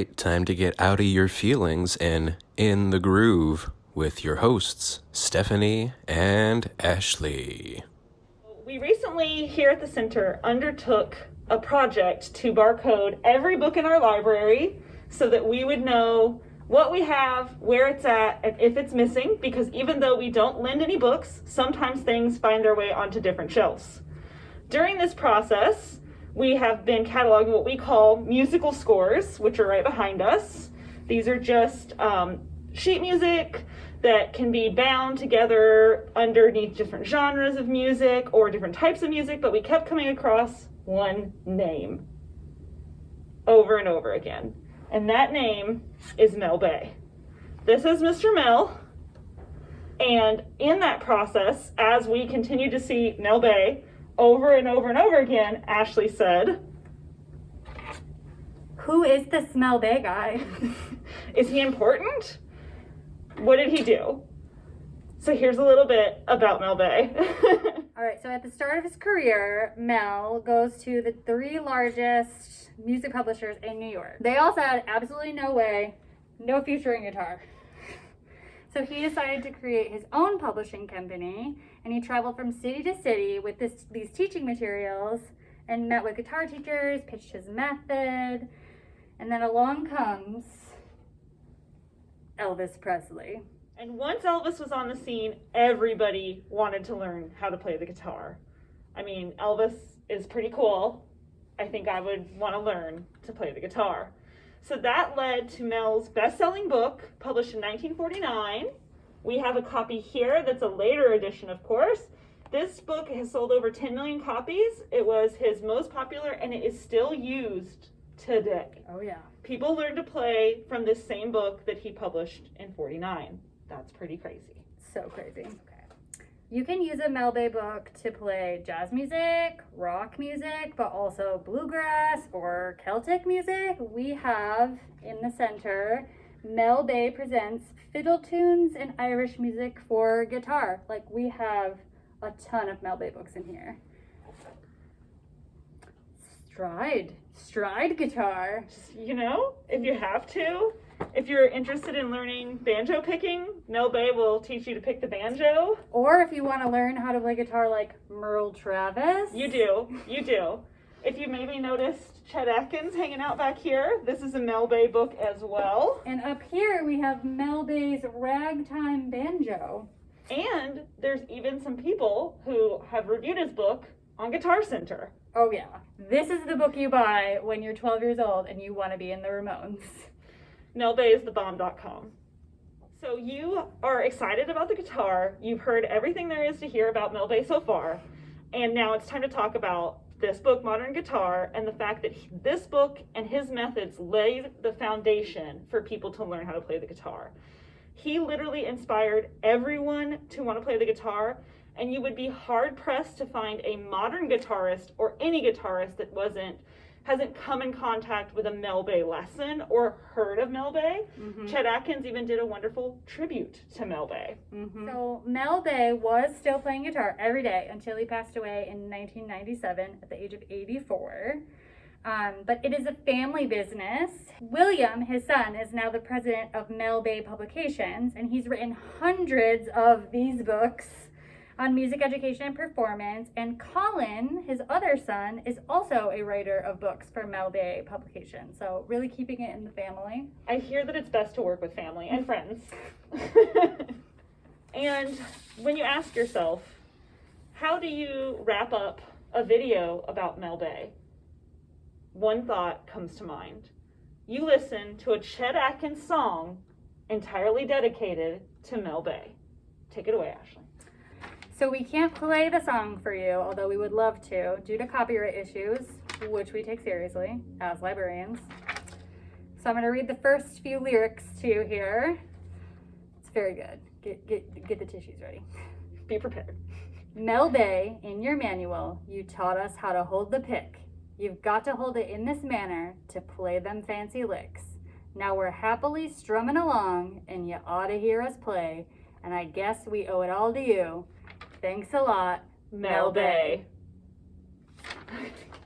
right, time to get out of your feelings and in the groove with your hosts, Stephanie and Ashley. We recently here at the center undertook a project to barcode every book in our library so that we would know what we have, where it's at, and if it's missing, because even though we don't lend any books, sometimes things find their way onto different shelves. During this process, we have been cataloging what we call musical scores, which are right behind us. These are just sheet music that can be bound together underneath different genres of music or different types of music, but we kept coming across one name over and over again. And that name is Mel Bay. This is Mr. Mel. And in that process, as we continue to see Mel Bay over and over and over again, Ashley said, "Who is this Mel Bay guy?" Is he important? What did he do? So here's a little bit about Mel Bay. All right, so at the start of his career, Mel goes to the 3 largest music publishers in New York. They all said, absolutely no way, no future in guitar. So he decided to create his own publishing company, and he traveled from city to city with these teaching materials and met with guitar teachers, pitched his method, and then along comes Elvis Presley. And once Elvis was on the scene, everybody wanted to learn how to play the guitar. I mean, Elvis is pretty cool. I think I would want to learn to play the guitar. So that led to Mel's best-selling book, published in 1949. We have a copy here that's a later edition, of course. This book has sold over 10 million copies. It was his most popular, and it is still used today. Oh, yeah. People learn to play from this same book that he published in 49. That's pretty crazy. So crazy. Okay. You can use a Mel Bay book to play jazz music, rock music, but also bluegrass or Celtic music. We have in the center, Mel Bay presents fiddle tunes and Irish music for guitar. Like, we have a ton of Mel Bay books in here. Stride guitar. You know, if you have to, if you're interested in learning banjo picking, Mel Bay will teach you to pick the banjo. Or if you want to learn how to play guitar like Merle Travis. You do. If you maybe noticed Chet Atkins hanging out back here, this is a Mel Bay book as well. And up here we have Mel Bay's Ragtime Banjo. And there's even some people who have reviewed his book on Guitar Center. Oh yeah. This is the book you buy when you're 12 years old and you want to be in the Ramones. melbayisthebomb.com. So you are excited about the guitar. You've heard everything there is to hear about Mel Bay so far. And now it's time to talk about this book, Modern Guitar, and the fact that this book and his methods laid the foundation for people to learn how to play the guitar. He literally inspired everyone to want to play the guitar, and you would be hard-pressed to find a modern guitarist or any guitarist that hasn't come in contact with a Mel Bay lesson or heard of Mel Bay. Mm-hmm. Chet Atkins even did a wonderful tribute to Mel Bay. Mm-hmm. So Mel Bay was still playing guitar every day until he passed away in 1997 at the age of 84. But it is a family business. William, his son, is now the president of Mel Bay Publications, and he's written hundreds of these books on music education and performance. And Colin, his other son, is also a writer of books for Mel Bay Publications. So really keeping it in the family. I hear that it's best to work with family and friends. And when you ask yourself, how do you wrap up a video about Mel Bay? One thought comes to mind. You listen to a Chet Atkins song entirely dedicated to Mel Bay. Take it away, Ashley. So we can't play the song for you, although we would love to, due to copyright issues, which we take seriously as librarians. So I'm going to read the first few lyrics to you here. It's very good. Get the tissues ready. Be prepared. Mel Bay, in your manual, you taught us how to hold the pick. You've got to hold it in this manner to play them fancy licks. Now we're happily strumming along, and you ought to hear us play, and I guess we owe it all to you. Thanks a lot, Mel Bay.